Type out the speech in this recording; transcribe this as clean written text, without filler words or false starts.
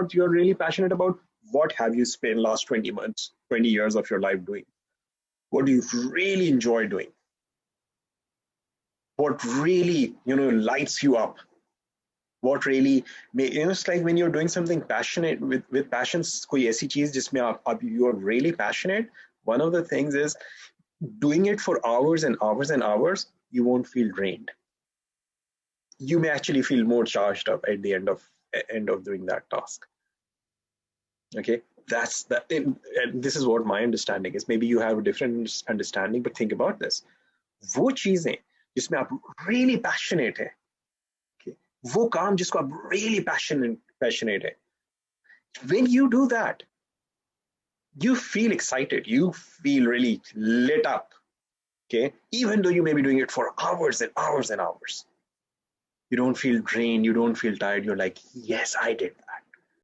about, you're really passionate about, what have you spent last 20 months, 20 years of your life doing? What do you really enjoy doing? What really, lights you up? What really it's like when you're doing something passionate with passion, कोई ऐसी चीज जिसमें आप you're really passionate, one of the things is doing it for hours and hours and hours, you won't feel drained. You may actually feel more charged up at the end of doing that task. Okay, that's the and this is what my understanding is. Maybe you have a different understanding, but think about this. वो चीजें जिसमें आप really passionate है, okay, वो काम जिसको आप really passionate है, when you do that, you feel excited, you feel really lit up, okay, even though you may be doing it for hours and hours and hours. You don't feel drained, you don't feel tired, you're like, yes, I did that.